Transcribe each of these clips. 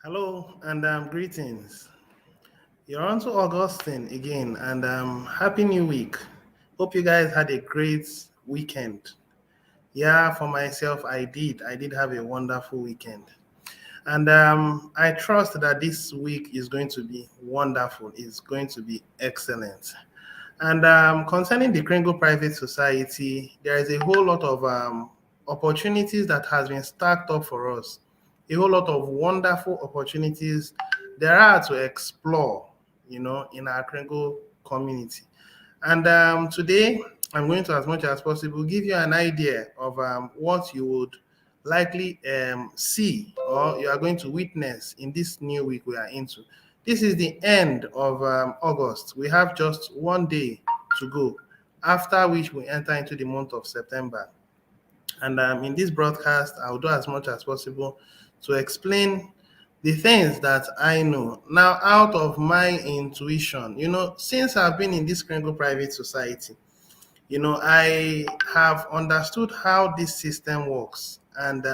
Hello and greetings. You're on to Augustine again, and happy new week. Hope you guys had a great weekend. Yeah, for myself, I did. I did have a wonderful weekend. And I trust that this week is going to be wonderful, it's going to be excellent. And concerning the Kringle Private Society, there is a whole lot of opportunities that has been stacked up for us. A whole lot of wonderful opportunities there are to explore, in our Kringle community. And today, I'm going to, as much as possible, give you an idea of what you would likely see or you are going to witness in this new week we are into. This is the end of August. We have just one day to go, after which we enter into the month of September. And in this broadcast, I'll do as much as possible to explain the things that I know. Now, out of my intuition, since I've been in this Kringle Private Society, I have understood how this system works. And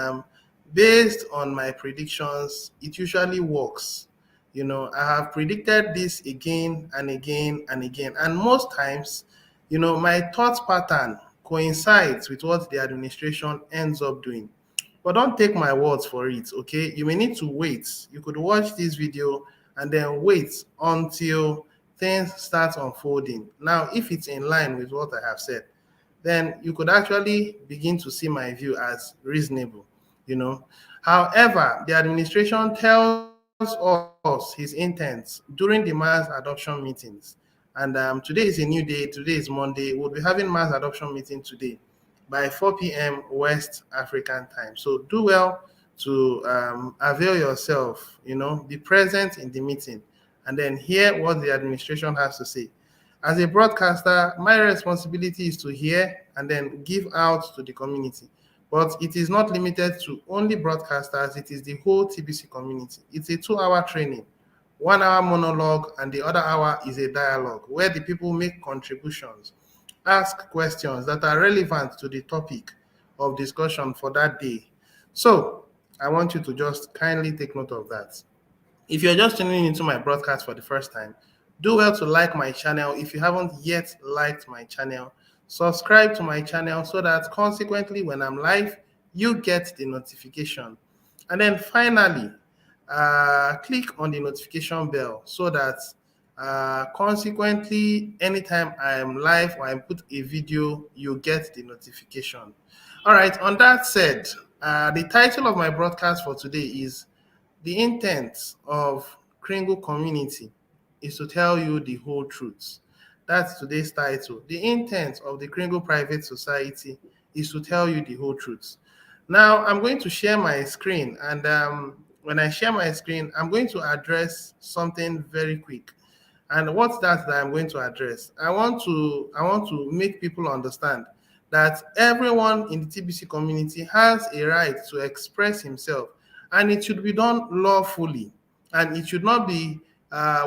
based on my predictions, it usually works. I have predicted this again and again and again. And most times, my thought pattern coincides with what the administration ends up doing. But don't take my words for it, okay? You may need to wait. You could watch this video and then wait until things start unfolding. Now, if it's in line with what I have said, then you could actually begin to see my view as reasonable, you know. However, the administration tells us his intents during the mass adoption meetings. And today is a new day. Today is Monday. We'll be having mass adoption meeting today by 4 p.m. West African time. So do well to avail yourself, be present in the meeting and then hear what the administration has to say. As a broadcaster, my responsibility is to hear and then give out to the community. But it is not limited to only broadcasters, it is the whole TBC community. It's a 2 hour training, 1 hour monologue, and the other hour is a dialogue where the people make contributions, ask questions that are relevant to the topic of discussion for that day. So I want you to just kindly take note of that. If you're just tuning into my broadcast for the first time, do well to like my channel. If you haven't yet liked my channel, subscribe to my channel so that consequently, when I'm live, you get the notification. And then finally, click on the notification bell so that consequently, anytime I am live or I put a video, you get the notification. All right, on that said, the title of my broadcast for today is the intent of Kringle community is to tell you the whole truth. That's today's title. The intent of the Kringle Private Society is to tell you the whole truth. Now, I'm going to share my screen, and when I share my screen, I'm going to address something very quick. And what's that I'm going to address? I want to make people understand that everyone in the TBC community has a right to express himself, and it should be done lawfully, and it should not be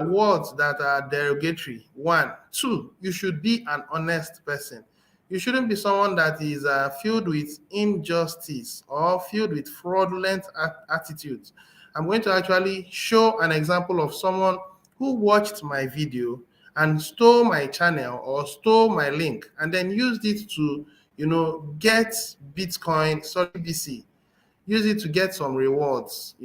words that are derogatory. One, two, you should be an honest person. You shouldn't be someone that is filled with injustice or filled with fraudulent attitudes. I'm going to actually show an example of someone who watched my video and stole my channel or stole my link and then used it to, get Bitcoin, sorry, BC, use it to get some rewards,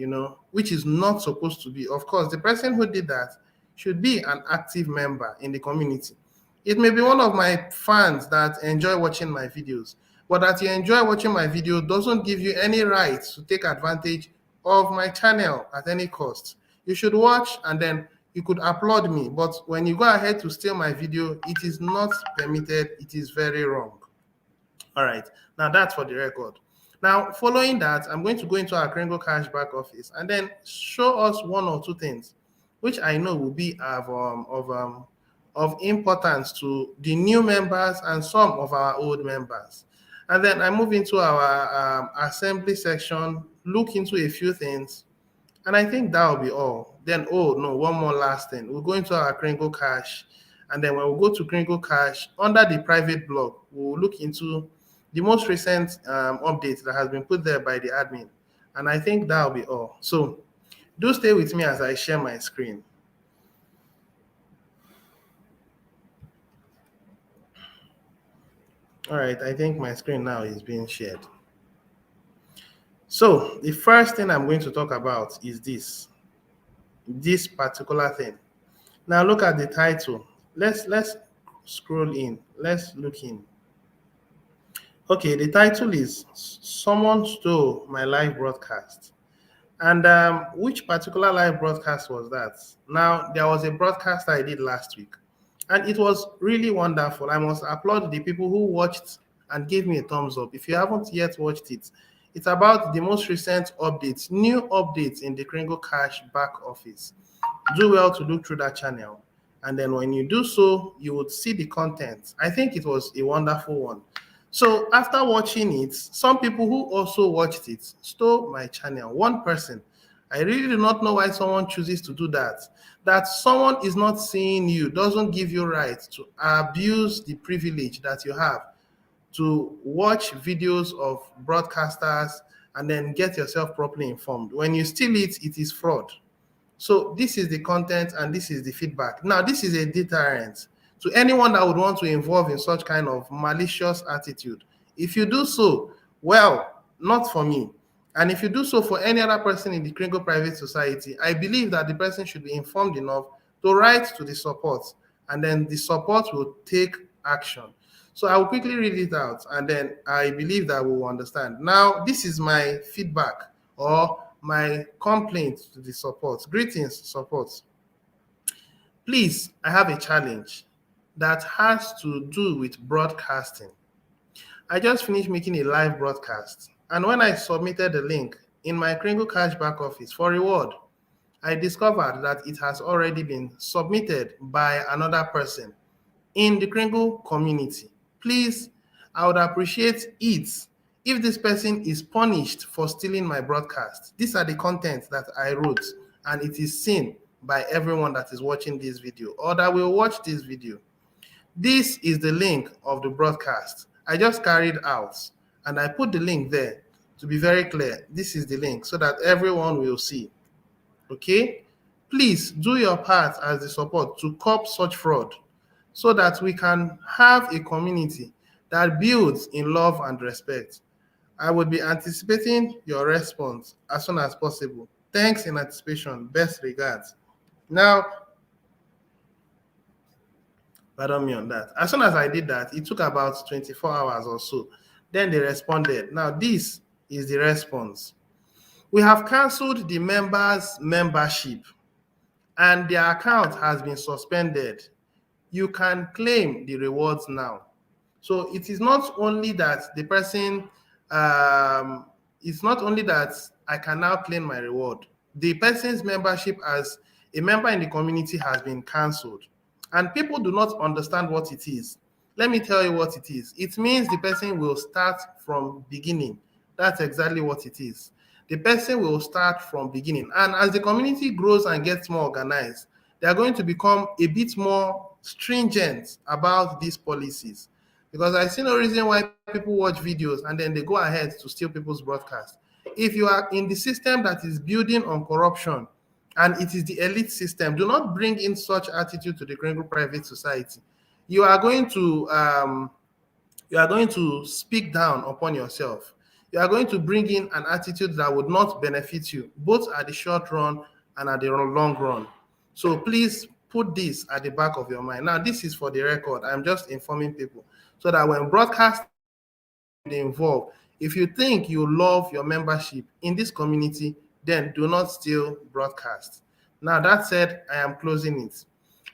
which is not supposed to be. Of course, the person who did that should be an active member in the community. It may be one of my fans that enjoy watching my videos, but that you enjoy watching my video doesn't give you any right to take advantage of my channel at any cost. You should watch and then you could applaud me, but when you go ahead to steal my video, it is not permitted. It is very wrong. All right, now that's for the record. Now, following that, I'm going to go into our Kringle Cashback office and then show us one or two things, which I know will be of importance to the new members and some of our old members. And then I move into our assembly section, look into a few things, and I think that will be all. Then, oh no, one more last thing. We'll go into our Kringle Cash. And then when we go to Kringle Cash, under the private blog, we'll look into the most recent update that has been put there by the admin. And I think that'll be all. So Do stay with me as I share my screen. All right, I think my screen now is being shared. So the first thing I'm going to talk about is this particular thing. Now look at the title. Let's scroll in. Let's look in. Okay, the title is Someone Stole My Live Broadcast. And which particular live broadcast was that? Now, there was a broadcast I did last week, and it was really wonderful. I must applaud the people who watched and gave me a thumbs up. If you haven't yet watched it, it's about the most recent updates, new updates in the Kringle Cash back office. Do well to look through that channel. And then when you do so, you would see the content. I think it was a wonderful one. So after watching it, some people who also watched it stole my channel. One person. I really do not know why someone chooses to do that. That someone is not seeing you doesn't give you right to abuse the privilege that you have to watch videos of broadcasters and then get yourself properly informed. When you steal it, it is fraud. So this is the content and this is the feedback. Now, this is a deterrent to anyone that would want to involve in such kind of malicious attitude. If you do so, well, not for me. And if you do so for any other person in the Kringle Private Society, I believe that the person should be informed enough to write to the support, and then the support will take action. So I will quickly read it out, and then I believe that we will understand. Now, this is my feedback or my complaint to the support. Greetings, support. Please, I have a challenge that has to do with broadcasting. I just finished making a live broadcast, and when I submitted the link in my Kringle Cash back office for reward, I discovered that it has already been submitted by another person in the Kringle community. Please, I would appreciate it if this person is punished for stealing my broadcast. These are the content that I wrote, and it is seen by everyone that is watching this video or that will watch this video. This is the link of the broadcast I just carried out, and I put the link there to be very clear. This is the link so that everyone will see. Okay? Please do your part as the support to curb such fraud so that we can have a community that builds in love and respect. I would be anticipating your response as soon as possible. Thanks in anticipation. Best regards. Now, pardon me on that. As soon as I did that, it took about 24 hours or so. Then they responded. Now, this is the response. We have canceled the members' membership and their account has been suspended. You can claim the rewards now. So it is not only that the person, it's not only that I can now claim my reward. The person's membership as a member in the community has been cancelled. And people do not understand what it is. Let me tell you what it is. It means the person will start from beginning. That's exactly what it is. The person will start from beginning. And as the community grows and gets more organized, they are going to become a bit more stringent about these policies. Because I see no reason why people watch videos and then they go ahead to steal people's broadcasts. If you are in the system that is building on corruption and it is the elite system, do not bring in such attitude to the Kringle Private Society. You are going to speak down upon yourself. You are going to bring in an attitude that would not benefit you, both at the short run and at the long run. So please put this at the back of your mind. Now, this is for the record. I'm just informing people so that when broadcasting involved, if you think you love your membership in this community, then do not steal broadcast. Now, that said, I am closing it.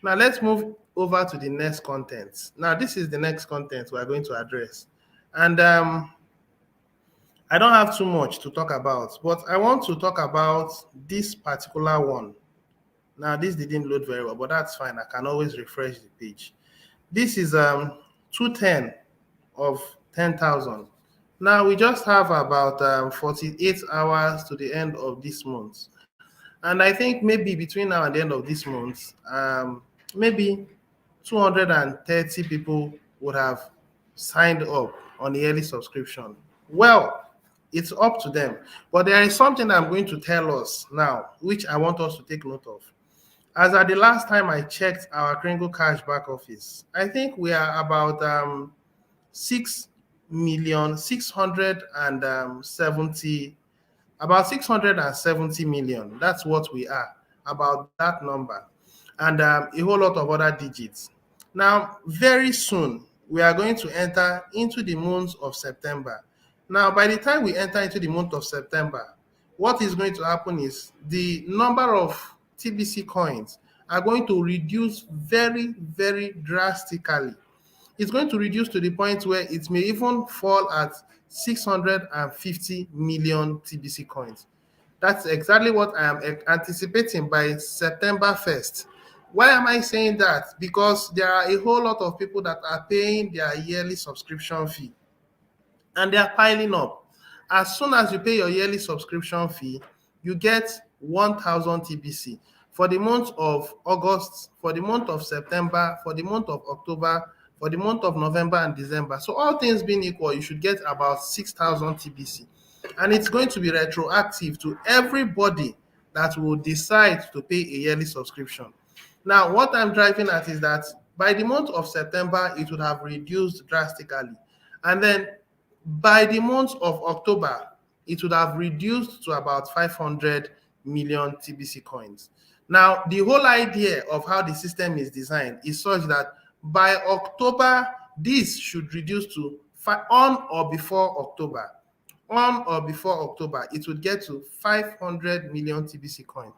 Now, let's move over to the next content. Now, this is the next content we are going to address. And I don't have too much to talk about, but I want to talk about this particular one. Now, this didn't load very well, but that's fine. I can always refresh the page. This is 210 of 10,000. Now, we just have about 48 hours to the end of this month. And I think maybe between now and the end of this month, maybe 230 people would have signed up on the early subscription. Well, It's up to them. But there is something I'm going to tell us now, which I want us to take note of. As at the last time I checked our Kringle Cash back office, I think we are about 6,670,000, about 670 million. That's what we are, about that number, and a whole lot of other digits. Now, very soon, we are going to enter into the month of September. Now, by the time we enter into the month of September, what is going to happen is the number of TBC coins are going to reduce very, very drastically. It's going to reduce to the point where it may even fall at 650 million TBC coins. That's exactly what I am anticipating by September 1st. Why am I saying that? Because there are a whole lot of people that are paying their yearly subscription fee, and they are piling up. As soon as you pay your yearly subscription fee, you get 1,000 TBC for the month of August, for the month of September, for the month of October, for the month of November and December. So all things being equal, you should get about 6,000 TBC. And it's going to be retroactive to everybody that will decide to pay a yearly subscription. Now, what I'm driving at is that by the month of September, it would have reduced drastically. And then by the month of October, it would have reduced to about 500 million TBC coins. Now, the whole idea of how the system is designed is such that by October, this should reduce to on or before October. On or before October, it would get to 500 million TBC coins.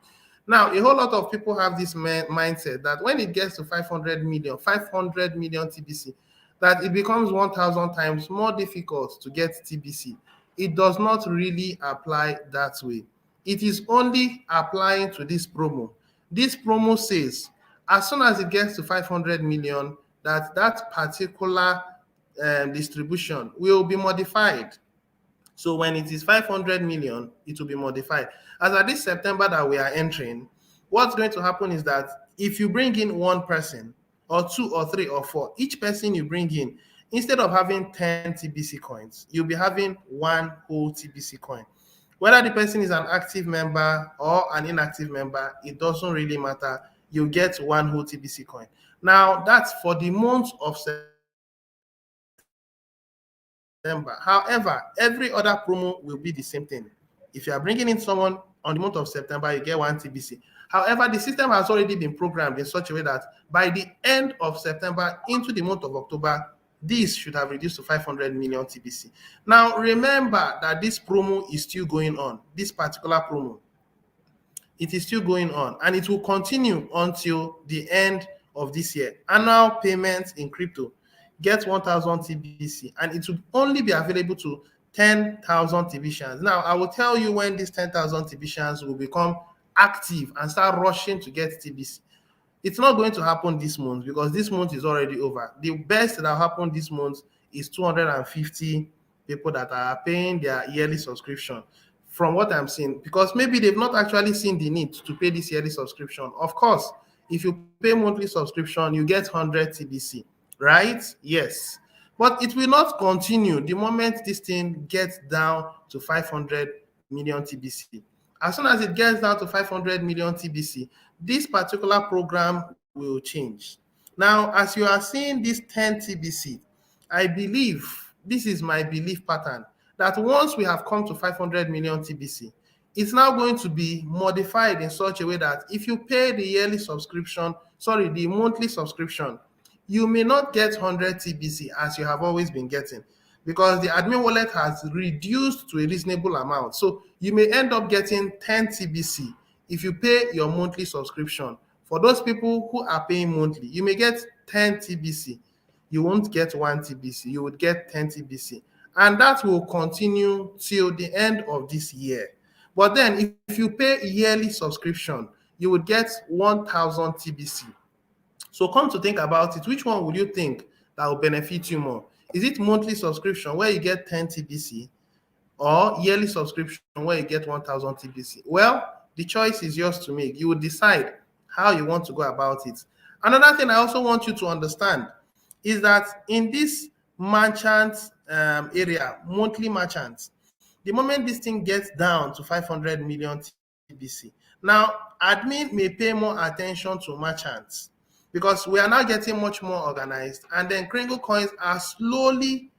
Now, a whole lot of people have this mindset that when it gets to 500 million, 500 million TBC, that it becomes 1,000 times more difficult to get TBC. It does not really apply that way. It is only applying to this promo. This promo says, as soon as it gets to 500 million, that particular distribution will be modified. So when it is 500 million, it will be modified. As at this September that we are entering, what's going to happen is that if you bring in one person, or two, or three, or four, each person you bring in, instead of having 10 TBC coins, you'll be having one whole TBC coin. Whether the person is an active member or an inactive member, it doesn't really matter. You get one whole TBC coin. Now, that's for the month of September. However, every other promo will be the same thing. If you are bringing in someone on the month of September, you get one TBC. However, the system has already been programmed in such a way that by the end of September into the month of October, this should have reduced to 500 million TBC. Now, remember that this promo is still going on. This particular promo, it is still going on, and it will continue until the end of this year. Annual payments in crypto get 1,000 TBC, and it will only be available to 10,000 TBCians. Now, I will tell you when these 10,000 TBCians will become active and start rushing to get TBC. It's not going to happen this month because this month is already over. The best that will happen this month is 250 people that are paying their yearly subscription, from what I'm seeing, because maybe they've not actually seen the need to pay this yearly subscription. Of course, if you pay monthly subscription, you get 100 TBC, right? Yes. But it will not continue the moment this thing gets down to 500 million TBC. As soon as it gets down to 500 million TBC, this particular program will change. Now, as you are seeing this 10 TBC, I believe, this is my belief pattern, that once we have come to 500 million TBC, it's now going to be modified in such a way that if you pay the yearly subscription, sorry, the monthly subscription, you may not get 100 TBC as you have always been getting, because the admin wallet has reduced to a reasonable amount. So you may end up getting 10 TBC if you pay your monthly subscription. For those people who are paying monthly, you may get 10 TBC. You won't get 1 TBC, you would get 10 TBC. And that will continue till the end of this year. But then if you pay yearly subscription, you would get 1,000 TBC. So come to think about it, which one would you think that will benefit you more? Is it monthly subscription where you get 10 TBC, or yearly subscription where you get 1,000 TBC? Well, the choice is yours to make. You will decide how you want to go about it. Another thing I also want you to understand is that in this merchant area, monthly merchants, the moment this thing gets down to 500 million TBC, now admin may pay more attention to merchants because we are now getting much more organized, and then Kringle coins are slowly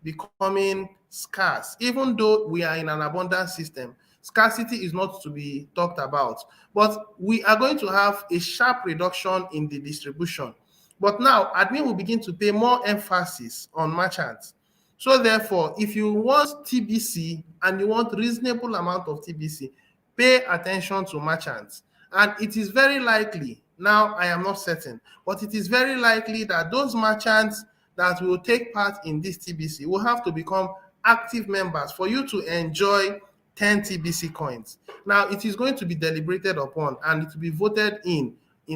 becoming scarce. Even though we are in an abundant system, scarcity is not to be talked about. But we are going to have a sharp reduction in the distribution. But now, admin will begin to pay more emphasis on merchants. So therefore, if you want TBC and you want reasonable amount of TBC, pay attention to merchants. And it is very likely, now I am not certain, but it is very likely that those merchants that will take part in this TBC will have to become active members for you to enjoy 10 TBC coins. Now, it is going to be deliberated upon and it will be voted in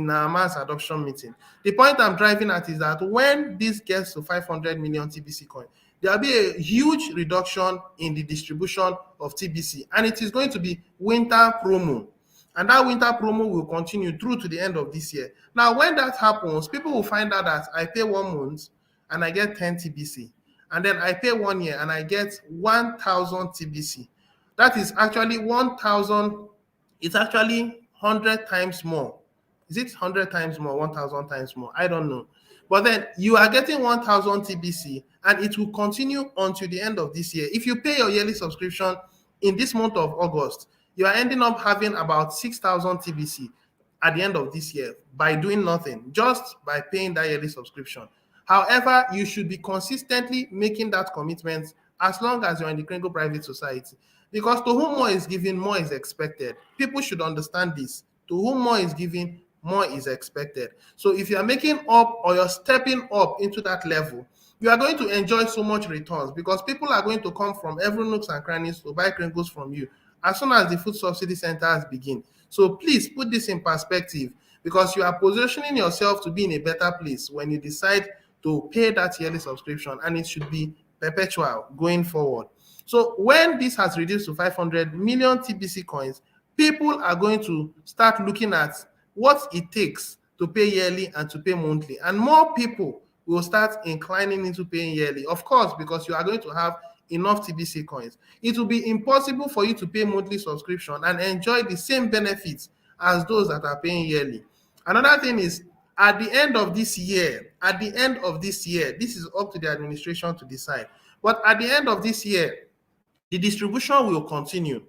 our mass adoption meeting. The point I'm driving at is that when this gets to 500 million TBC coin, there will be a huge reduction in the distribution of TBC, and it is going to be winter promo. And that winter promo will continue through to the end of this year. Now, when that happens, people will find out that I pay 1 month and I get 10 TBC. And then I pay 1 year and I get 1,000 TBC. That is actually 1,000, it's actually 100 times more. Is it 100 times more, 1,000 times more? I don't know. But then you are getting 1,000 TBC and it will continue until the end of this year. If you pay your yearly subscription in this month of August, you are ending up having about 6,000 TBC at the end of this year by doing nothing, just by paying that yearly subscription. However, you should be consistently making that commitment as long as you're in the Kringle Private Society. Because to whom more is given, more is expected. People should understand this. To whom more is given, more is expected. So if you are making up or you're stepping up into that level, you are going to enjoy so much returns because people are going to come from every nooks and crannies to buy Kringles from you as soon as the food subsidy centers begin. So please put this in perspective because you are positioning yourself to be in a better place when you decide to pay that yearly subscription, and it should be perpetual going forward. So when this has reduced to 500 million TBC coins, people are going to start looking at what it takes to pay yearly and to pay monthly. And more people will start inclining into paying yearly. Of course, because you are going to have enough TBC coins. It will be impossible for you to pay monthly subscription and enjoy the same benefits as those that are paying yearly. Another thing is, at the end of this year, this is up to the administration to decide. But at the end of this year, the distribution will continue.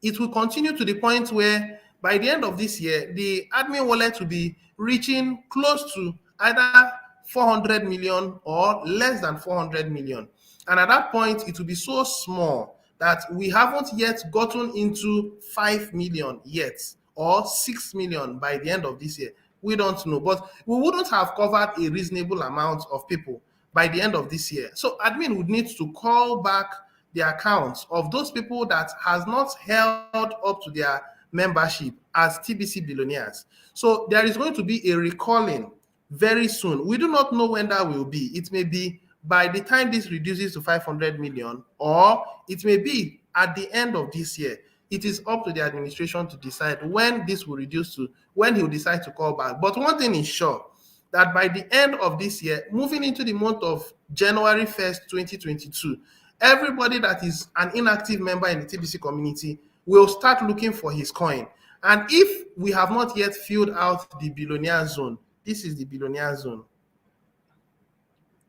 It will continue to the point where by the end of this year, the admin wallet will be reaching close to either 400 million or less than 400 million. And at that point, it will be so small that we haven't yet gotten into 5 million yet or 6 million by the end of this year. We don't know, but we wouldn't have covered a reasonable amount of people by the end of this year. So admin would need to call back the accounts of those people that has not held up to their membership as TBC billionaires. So there is going to be a recalling very soon. We do not know when that will be. It may be by the time this reduces to 500 million, or it may be at the end of this year. It is up to the administration to decide when this will reduce to, when he will decide to call back. But one thing is sure, that by the end of this year, moving into the month of January 1st, 2022, everybody that is an inactive member in the TBC community will start looking for his coin. And if we have not yet filled out the billionaire zone, this is the billionaire zone.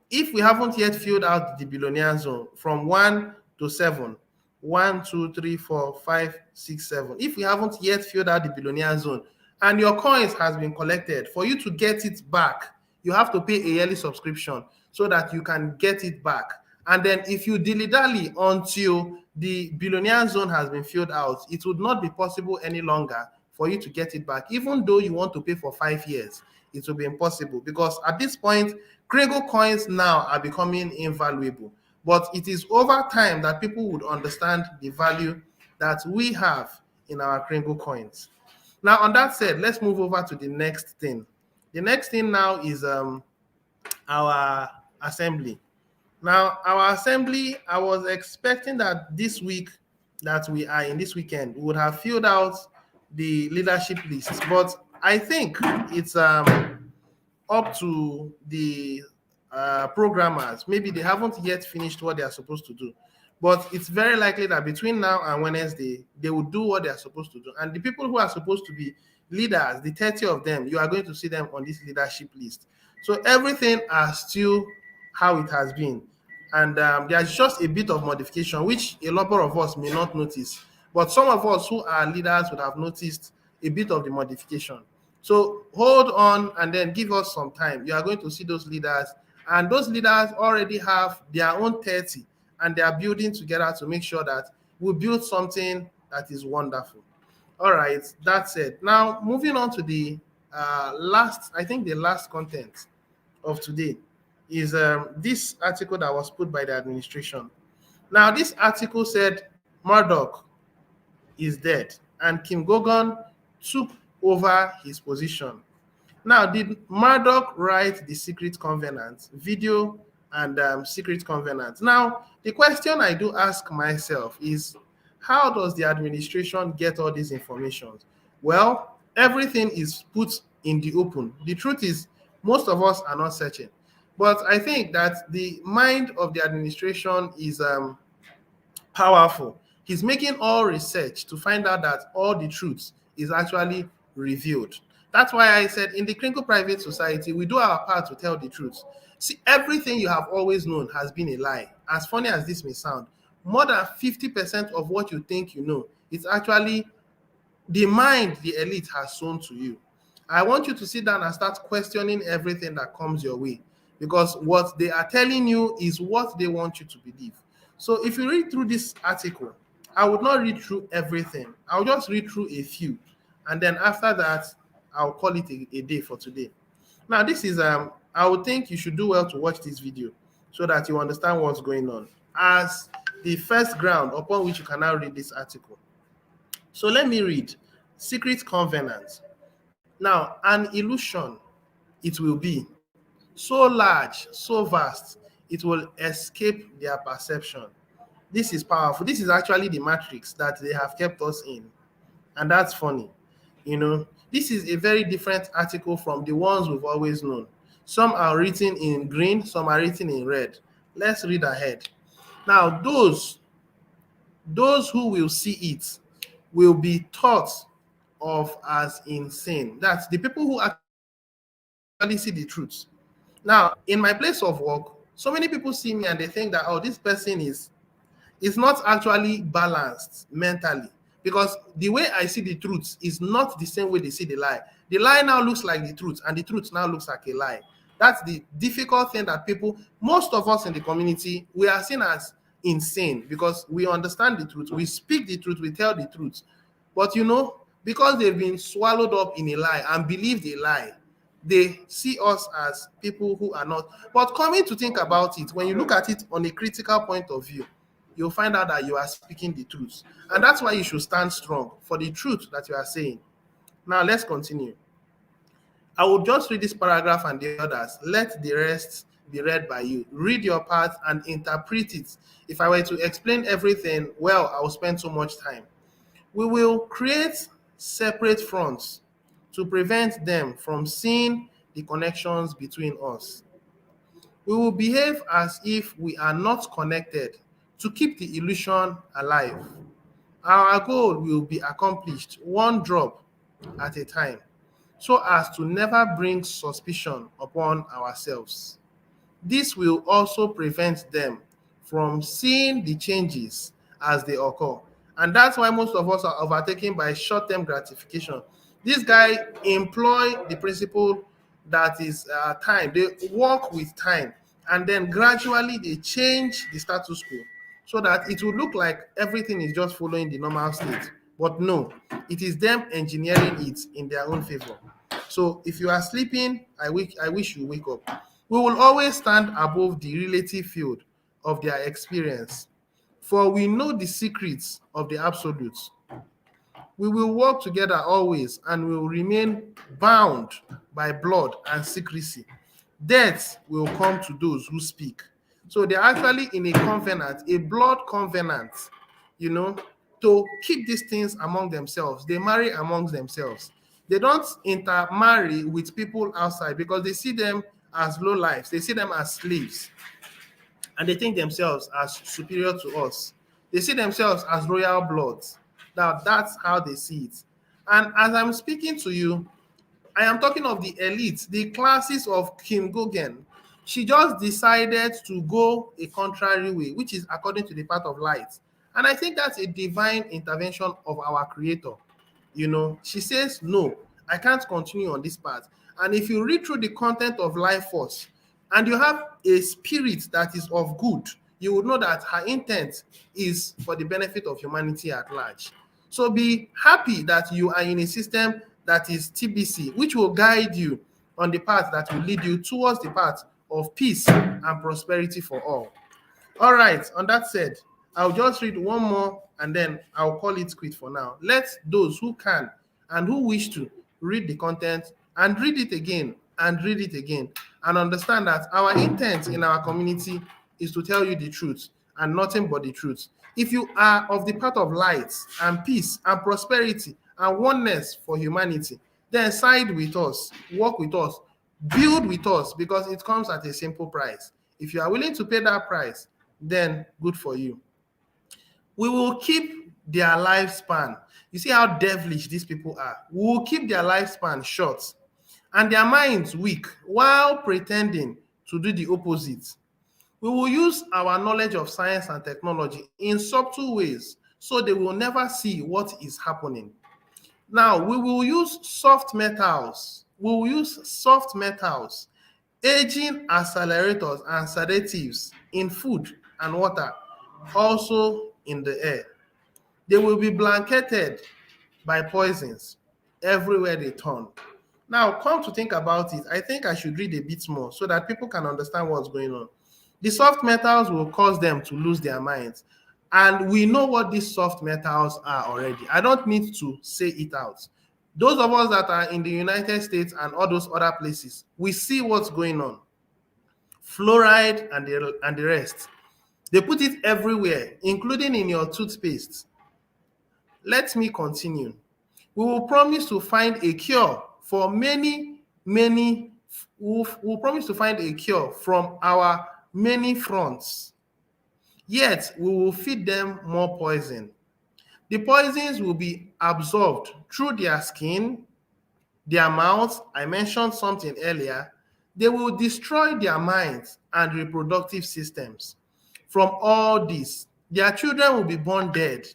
If we haven't yet filled out the billionaire zone from 1 to 7, 1, 2, 3, 4, 5, 6, 7. If we haven't yet filled out the billionaire zone and your coins has been collected, for you to get it back, you have to pay a yearly subscription so that you can get it back. And then if you dilly-dally until the billionaire zone has been filled out, it would not be possible any longer for you to get it back. Even though you want to pay for 5 years, it will be impossible because at this point, Kringle coins now are becoming invaluable. But it is over time that people would understand the value that we have in our Kringle coins. Now, on that said, let's move over to the next thing. The next thing now is our assembly. Now, our assembly, I was expecting that this week that we are in this weekend, we would have filled out the leadership list, but I think it's up to the programmers. Maybe they haven't yet finished what they are supposed to do. But it's very likely that between now and Wednesday, they will do what they are supposed to do. And the people who are supposed to be leaders, the 30 of them, you are going to see them on this leadership list. So everything are still how it has been. And there's just a bit of modification, which a lot of us may not notice. But some of us who are leaders would have noticed a bit of the modification. So hold on and then give us some time. You are going to see those leaders, and those leaders already have their own 30, and they are building together to make sure that we build something that is wonderful. All right, that's it. Now, moving on to the I think the last content of today is this article that was put by the administration. Now, this article said Murdoch is dead and Kim Gogon took over his position. Now, did Murdoch write the secret covenant, video and secret covenant? Now, the question I do ask myself is, how does the administration get all these information? Well, everything is put in the open. The truth is, most of us are not searching. But I think that the mind of the administration is powerful. He's making all research to find out that all the truth is actually revealed. That's why I said in the Kringle Private Society, we do our part to tell the truth. See, everything you have always known has been a lie. As funny as this may sound, more than 50% of what you think you know is actually the mind the elite has sown to you. I want you to sit down and start questioning everything that comes your way, because what they are telling you is what they want you to believe. So if you read through this article, I would not read through everything. I'll just read through a few. And then after that, I'll call it a day for today. Now, this is, I would think you should do well to watch this video so that you understand what's going on as the first ground upon which you can now read this article. So let me read. Secret covenant. Now, an illusion it will be, so large, so vast, it will escape their perception. This is powerful. This is actually the matrix that they have kept us in. And that's funny. You know, this is a very different article from the ones we've always known. Some are written in green, some are written in red. Let's read ahead. Now, those who will see it will be thought of as insane. That's the people who actually see the truth. Now, in my place of work, so many people see me and they think that, oh, this person is not actually balanced mentally, because the way I see the truth is not the same way they see the lie. The lie now looks like the truth, and the truth now looks like a lie. That's the difficult thing that people, most of us in the community, we are seen as insane because we understand the truth, we speak the truth, we tell the truth. But you know, because they've been swallowed up in a lie and believed a lie, they see us as people who are not. But coming to think about it, when you look at it on a critical point of view, you'll find out that you are speaking the truth. And that's why you should stand strong for the truth that you are saying. Now, let's continue. I will just read this paragraph and the others. Let the rest be read by you. Read your part and interpret it. If I were to explain everything, well, I will spend so much time. We will create separate fronts to prevent them from seeing the connections between us. We will behave as if we are not connected to keep the illusion alive. Our goal will be accomplished one drop at a time, so as to never bring suspicion upon ourselves. This will also prevent them from seeing the changes as they occur. And that's why most of us are overtaken by short-term gratification. This guy employ the principle that is time. They work with time, and then gradually they change the status quo so that it will look like everything is just following the normal state. But no, it is them engineering it in their own favor. So if you are sleeping, I wish you wake up. We will always stand above the relative field of their experience, for we know the secrets of the absolutes. We will work together always and will remain bound by blood and secrecy. Death will come to those who speak. So they're actually in a covenant, a blood covenant, you know, to keep these things among themselves. They marry amongst themselves. They don't intermarry with people outside because they see them as low lives. They see them as slaves. and they think themselves as superior to us. They see themselves as royal bloods. Now that's how they see it. And as I'm speaking to you, I am talking of the elite, the classes of Kim Gogen. She just decided to go a contrary way, which is according to the path of light. And I think that's a divine intervention of our creator. She says, no, I can't continue on this path. And if you read through the content of life force and you have a spirit that is of good, you will know that her intent is for the benefit of humanity at large. So be happy that you are in a system that is TBC, which will guide you on the path that will lead you towards the path of peace and prosperity for all. All right, on that said, I'll just read one more and then I'll call it quit for now. Let those who can and who wish to read the content and read it again and read it again and understand that our intent in our community is to tell you the truth and nothing but the truth. If you are of the path of light and peace and prosperity and oneness for humanity, then side with us, work with us, build with us, because it comes at a simple price. If you are willing to pay that price, then good for you. We will keep their lifespan. You see how devilish these people are. We will keep their lifespan short and their minds weak while pretending to do the opposite. We will use our knowledge of science and technology in subtle ways so they will never see what is happening. Now, we will use soft metals. We will use soft metals, aging accelerators and sedatives in food and water, also in the air. They will be blanketed by poisons everywhere they turn. Now, come to think about it, I think I should read a bit more so that people can understand what's going on. The soft metals will cause them to lose their minds. And we know what these soft metals are already. I don't need to say it out. Those of us that are in the United States and all those other places, we see what's going on. Fluoride and the rest. They put it everywhere, including in your toothpaste. Let me continue. We will promise to find a cure for we'll promise to find a cure from our many fronts. Yet, we will feed them more poison. The poisons will be absorbed through their skin, their mouths. I mentioned something earlier. They will destroy their minds and reproductive systems. From all this, their children will be born dead,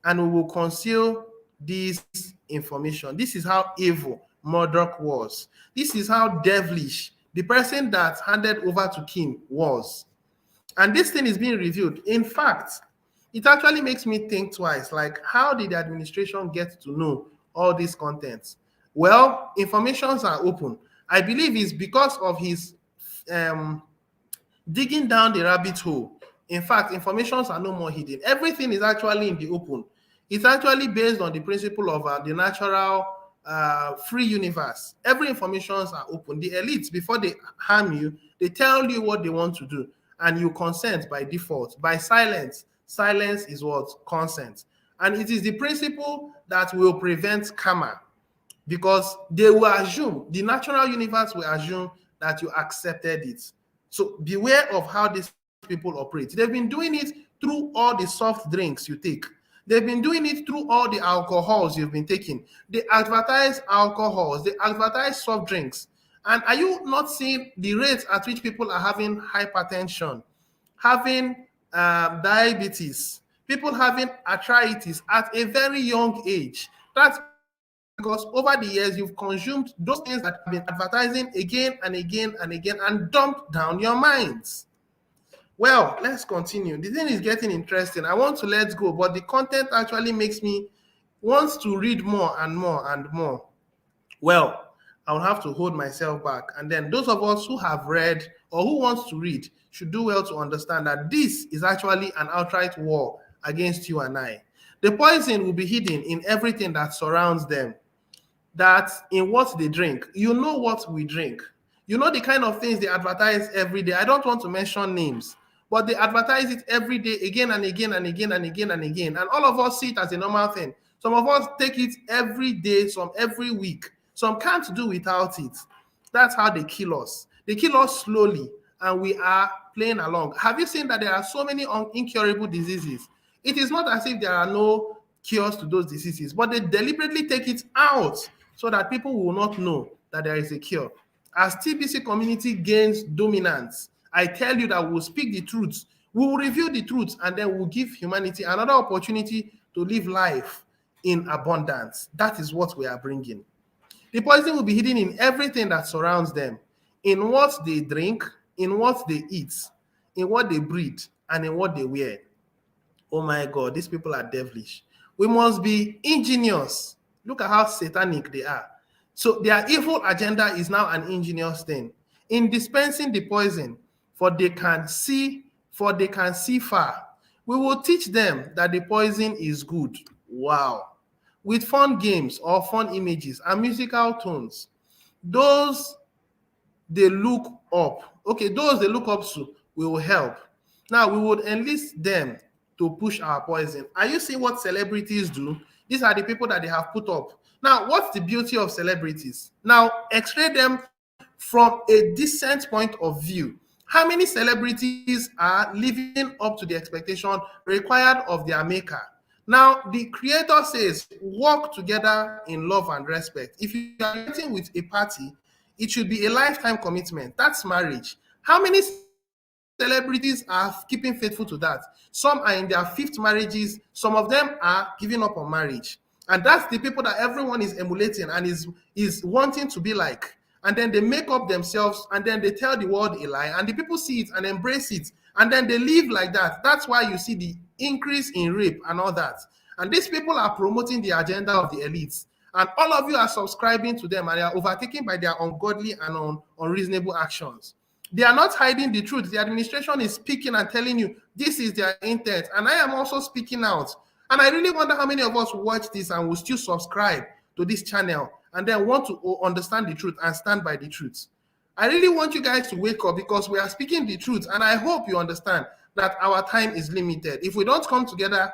and we will conceal this information. This is how evil Murdoch was. This is how devilish the person that handed over to Kim was. And this thing is being reviewed. In fact, it actually makes me think twice, like, how did the administration get to know all these contents? Well, informations are open. I believe it's because of his digging down the rabbit hole. In fact, informations are no more hidden. Everything is actually in the open. It's actually based on the principle of the natural free universe. Every informations are open. The elites, before they harm you, they tell you what they want to do, and you consent by default. By silence, silence is what? Consent. And it is the principle that will prevent karma, because they will assume, the natural universe will assume that you accepted it. So beware of how these people operate. They've been doing it through all the soft drinks you take. They've been doing it through all the alcohols you've been taking. They advertise alcohols, they advertise soft drinks. And are you not seeing the rates at which people are having hypertension, having diabetes, people having arthritis at a very young age? That's because over the years you've consumed those things that have been advertising again and again and again and dumped down your minds. Well, let's continue. The thing is getting interesting. I want to let go, but the content actually makes me want to read more and more and more. Well, I'll have to hold myself back. And then those of us who have read or who wants to read should do well to understand that this is actually an outright war against you and I. The poison will be hidden in everything that surrounds them. That in what they drink. You know what we drink. You know the kind of things they advertise every day. I don't want to mention names, but they advertise it every day, again and again and again and again and again. And all of us see it as a normal thing. Some of us take it every day, some every week. Some can't do without it. That's how they kill us. They kill us slowly. and we are playing along. Have you seen that there are so many incurable diseases? It is not as if there are no cures to those diseases, but they deliberately take it out so that people will not know that there is a cure. As TBC community gains dominance, I tell you that we will speak the truth, we will reveal the truth, and then we'll give humanity another opportunity to live life in abundance. That is what we are bringing. The poison will be hidden in everything that surrounds them, in what they drink, in what they eat, in what they breathe, and in what they wear. Oh my God, these people are devilish. We must be ingenious. Look at how satanic they are. So their evil agenda is now an ingenious thing. In dispensing the poison, for they can see, for they can see far. We will teach them that the poison is good. Wow. With fun games or fun images and musical tones. Those they look up. Okay, those they look up to will help. Now, we would enlist them to push our poison. Are you seeing what celebrities do? These are the people that they have put up. Now, what's the beauty of celebrities? Now, x-ray them from a decent point of view. How many celebrities are living up to the expectation required of their maker? Now, the creator says, work together in love and respect. If you are meeting with a party, it should be a lifetime commitment. That's marriage. How many celebrities are keeping faithful to that? Some are in their fifth marriages. Some of them are giving up on marriage. And that's the people that everyone is emulating and is wanting to be like. And then they make up themselves and then they tell the world a lie and the people see it and embrace it. And then they live like that. That's why you see the increase in rape and all that. And these people are promoting the agenda of the elites. And all of you are subscribing to them and they are overtaken by their ungodly and unreasonable actions. They are not hiding the truth. The administration is speaking and telling you this is their intent. And I am also speaking out. And I really wonder how many of us watch this and will still subscribe to this channel and then want to understand the truth and stand by the truth. I really want you guys to wake up because we are speaking the truth. And I hope you understand that our time is limited. If we don't come together,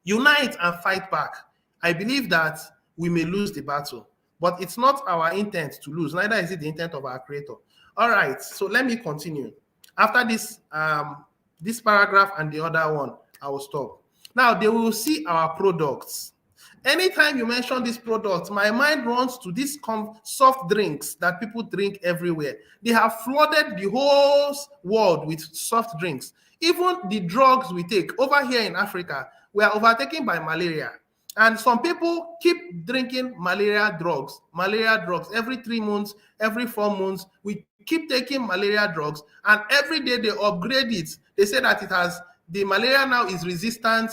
unite and fight back, I believe that we may lose the battle. But it's not our intent to lose, neither is it the intent of our creator. All right, so let me continue. After this paragraph and the other one, I will stop. Now, they will see our products. Anytime you mention these products, my mind runs to these soft drinks that people drink everywhere. They have flooded the whole world with soft drinks. Even the drugs we take over here in Africa, we are overtaken by malaria. And some people keep drinking malaria drugs every 3 months, every 4 months. We keep taking malaria drugs, and every day they upgrade it. They say that the malaria now is resistant.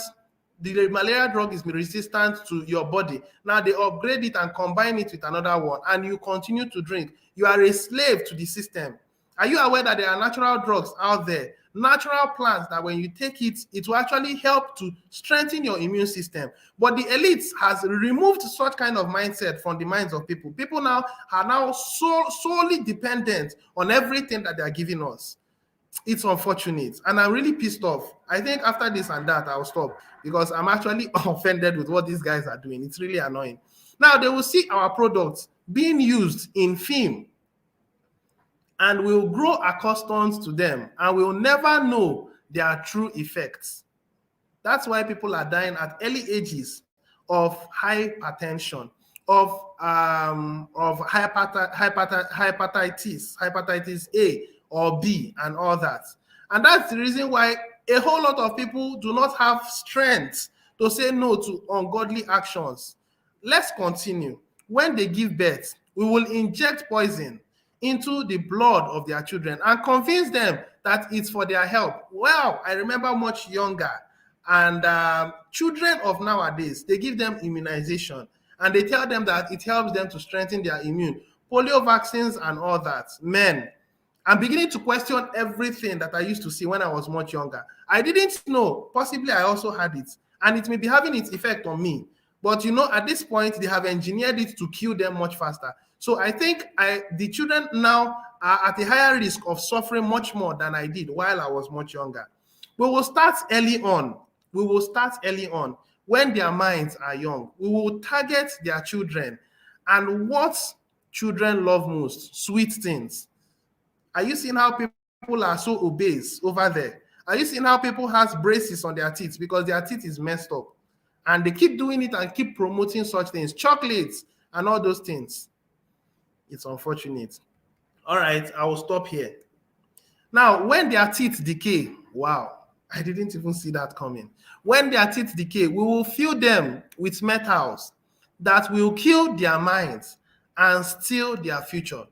The malaria drug is resistant to your body. Now they upgrade it and combine it with another one, and you continue to drink. You are a slave to the system. Are you aware that there are natural drugs out there? Natural plants that when you take it, it will actually help to strengthen your immune system. But the elites has removed such kind of mindset from the minds of people. People now are solely dependent on everything that they are giving us. It's unfortunate, and I'm really pissed off. I think after this and that, I'll stop because I'm actually offended with what these guys are doing. It's really annoying. Now, they will see our products being used in film, and we'll grow accustomed to them, and we'll never know their true effects. That's why people are dying at early ages of hypertension, of hepatitis A or B, and all that. And that's the reason why a whole lot of people do not have strength to say no to ungodly actions. Let's continue. When they give birth, we will inject poison into the blood of their children and convince them that it's for their help. Well, I remember much younger, and children of nowadays, they give them immunization and they tell them that it helps them to strengthen their immune. Polio vaccines and all that. Men, I'm beginning to question everything that I used to see when I was much younger. I didn't know. Possibly I also had it, and it may be having its effect on me. But at this point, they have engineered it to kill them much faster. So I think the children now are at a higher risk of suffering much more than I did while I was much younger. We will start early on. When their minds are young. We will target their children. And what children love most? Sweet things. Are you seeing how people people are so obese over there? Are you seeing how people has braces on their teeth because their teeth is messed up? And they keep doing it and keep promoting such things, chocolates and all those things. It's unfortunate. All right, I will stop here. Now, when their teeth decay, wow, I didn't even see that coming. When their teeth decay, we will fill them with metals that will kill their minds and steal their future.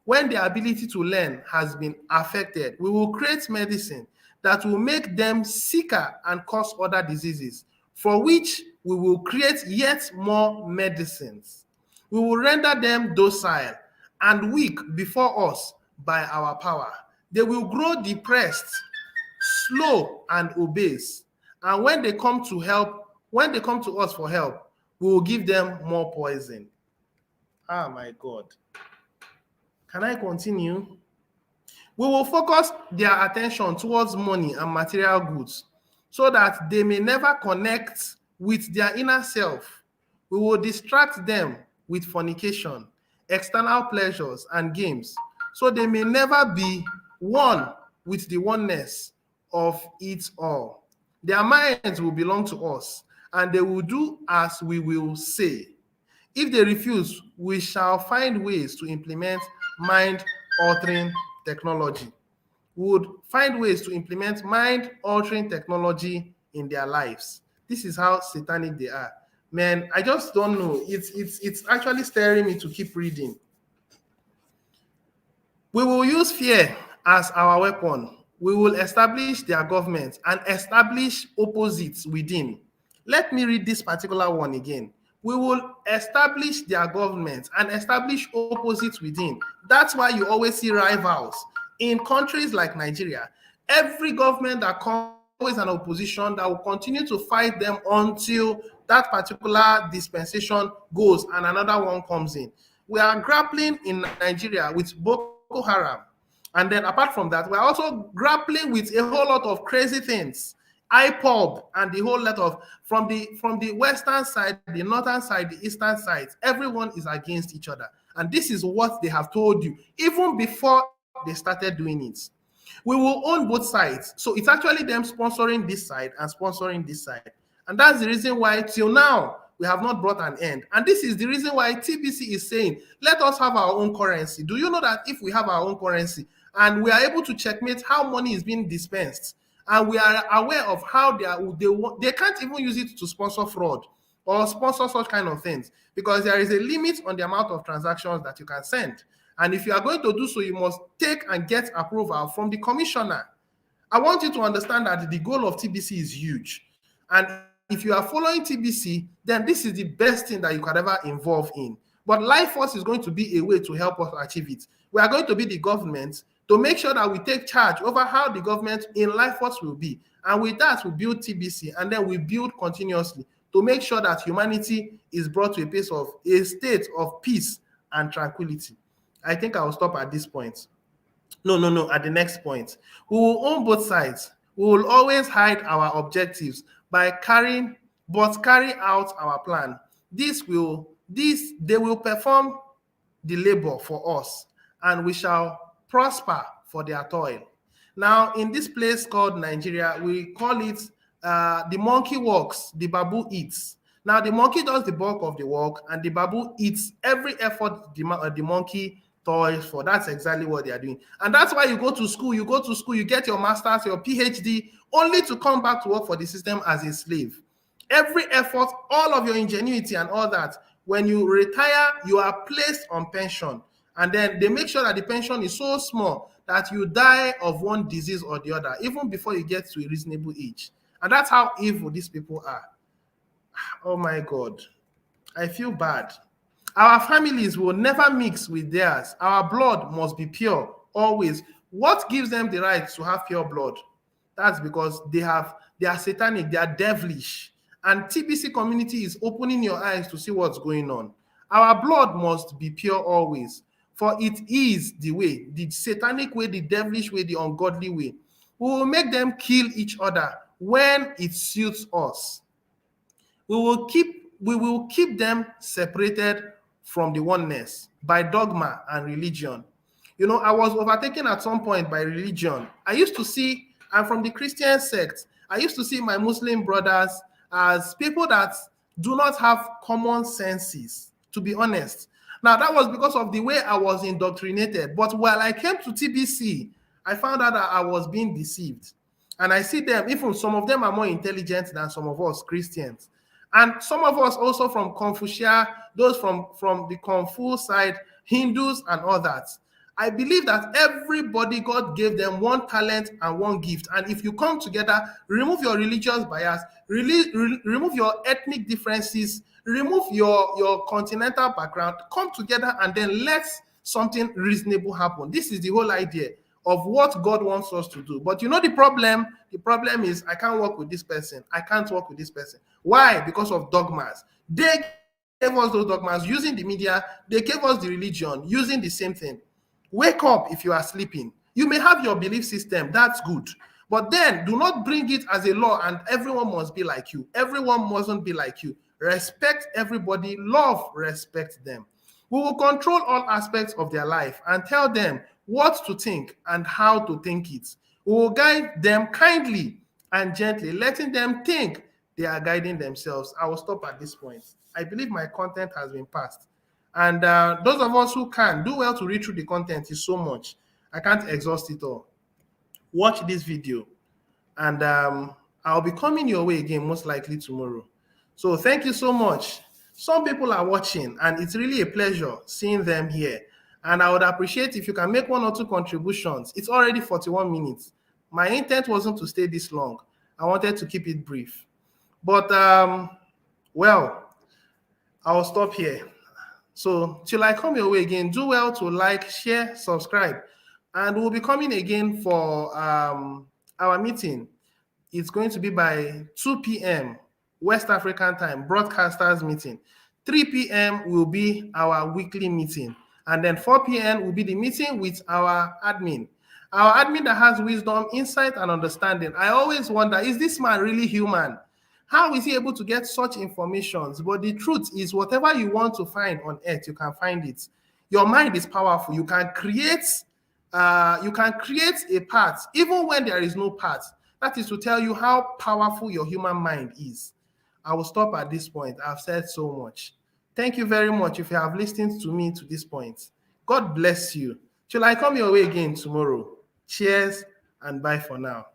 When their ability to learn has been affected, we will create medicine that will make them sicker and cause other diseases, for which we will create yet more medicines. We will render them docile and weak before us by our power. They will grow depressed, slow, and obese. And when they come to us for help, we will give them more poison. Ah, my God. Can I continue? We will focus their attention towards money and material goods so that they may never connect with their inner self. We will distract them with fornication, external pleasures, and games so they may never be one with the oneness of it all. Their minds will belong to us, and they will do as we will say. If they refuse, we shall find ways to implement mind altering technology. We would find ways to implement mind altering technology in their lives. This is how satanic they are. Man, I just don't know. It's actually stirring me to keep reading. We will use fear as our weapon. We will establish their government and establish opposites within. Let me read this particular one again. We will establish their government and establish opposites within. That's why you always see rivals. In countries like Nigeria, every government that comes, always an opposition that will continue to fight them until that particular dispensation goes and another one comes in. We are grappling in Nigeria with Boko Haram. And then apart from that, we're also grappling with a whole lot of crazy things. IPOB and the whole lot of from the western side, the northern side, the eastern side, everyone is against each other. And this is what they have told you even before they started doing it. We will own both sides. So it's actually them sponsoring this side and sponsoring this side. And that's the reason why till now we have not brought an end. And this is the reason why TBC is saying, let us have our own currency. Do you know that if we have our own currency and we are able to checkmate how money is being dispensed, and we are aware of how they can't even use it to sponsor fraud or sponsor such kind of things, because there is a limit on the amount of transactions that you can send. And if you are going to do so, you must take and get approval from the commissioner. I want you to understand that the goal of TBC is huge. And if you are following TBC, then this is the best thing that you could ever involve in. But Life Force is going to be a way to help us achieve it. We are going to be the government to make sure that we take charge over how the government in Life Force will be. And with that, we build TBC, and then we build continuously to make sure that humanity is brought to a state of peace and tranquility. I think I will stop at this point. No, at the next point. We will own both sides. We will always hide our objectives by carry out our plan. They will perform the labor for us, and we shall prosper for their toil. Now, in this place called Nigeria, we call it the monkey works, the babu eats. Now, the monkey does the bulk of the work, and the babu eats every effort the monkey toils for. That's exactly what they are doing. And that's why you go to school, you get your master's, your PhD, only to come back to work for the system as a slave. Every effort, all of your ingenuity and all that, when you retire, you are placed on pension. And then they make sure that the pension is so small that you die of one disease or the other, even before you get to a reasonable age. And that's how evil these people are. Oh my God, I feel bad. Our families will never mix with theirs. Our blood must be pure always. What gives them the right to have pure blood? That's because they are satanic, they are devilish. And TBC community is opening your eyes to see what's going on. Our blood must be pure always, for it is the way, the satanic way, the devilish way, the ungodly way. We will make them kill each other when it suits us. We will keep them separated from the oneness by dogma and religion. You know, I was overtaken at some point by religion. I used to see, I'm from the Christian sect, I used to see my Muslim brothers as people that do not have common senses, to be honest. Now, that was because of the way I was indoctrinated. But while I came to TBC, I found out that I was being deceived. And I see them, even some of them are more intelligent than some of us Christians. And some of us also from Confucius, those from the Kung Fu side, Hindus and all that. I believe that everybody, God gave them one talent and one gift. And if you come together, remove your religious bias, remove your ethnic differences, remove your continental background, come together and then let something reasonable happen. This is the whole idea of what God wants us to do. But you know the problem? The problem is I can't work with this person. I can't work with this person. Why? Because of dogmas. They gave us those dogmas using the media. They gave us the religion using the same thing. Wake up if you are sleeping. You may have your belief system. That's good. But then do not bring it as a law and everyone must be like you. Everyone mustn't be like you. Respect everybody. Love, respect them. We will control all aspects of their life and tell them what to think and how to think it. We will guide them kindly and gently, letting them think they are guiding themselves. I will stop at this point. I believe my content has been passed. And those of us who can do well to read through the content is so much. I can't exhaust it all. Watch this video, and I'll be coming your way again, most likely tomorrow. So thank you so much. Some people are watching, and it's really a pleasure seeing them here. And I would appreciate if you can make 1 or 2 contributions. It's already 41 minutes. My intent wasn't to stay this long. I wanted to keep it brief. But, well, I'll stop here. So till I come your way again, do well to like, share, subscribe. And we'll be coming again for our meeting. It's going to be by 2 p.m. West African time, broadcasters meeting. 3 p.m. will be our weekly meeting. And then 4 p.m. will be the meeting with our admin. Our admin that has wisdom, insight, and understanding. I always wonder, is this man really human? How is he able to get such informations? But the truth is, whatever you want to find on earth, you can find it. Your mind is powerful. You can create a path, even when there is no path. That is to tell you how powerful your human mind is. I will stop at this point. I've said so much. Thank you very much if you have listened to me to this point. God bless you. Shall I come your way again tomorrow? Cheers and bye for now.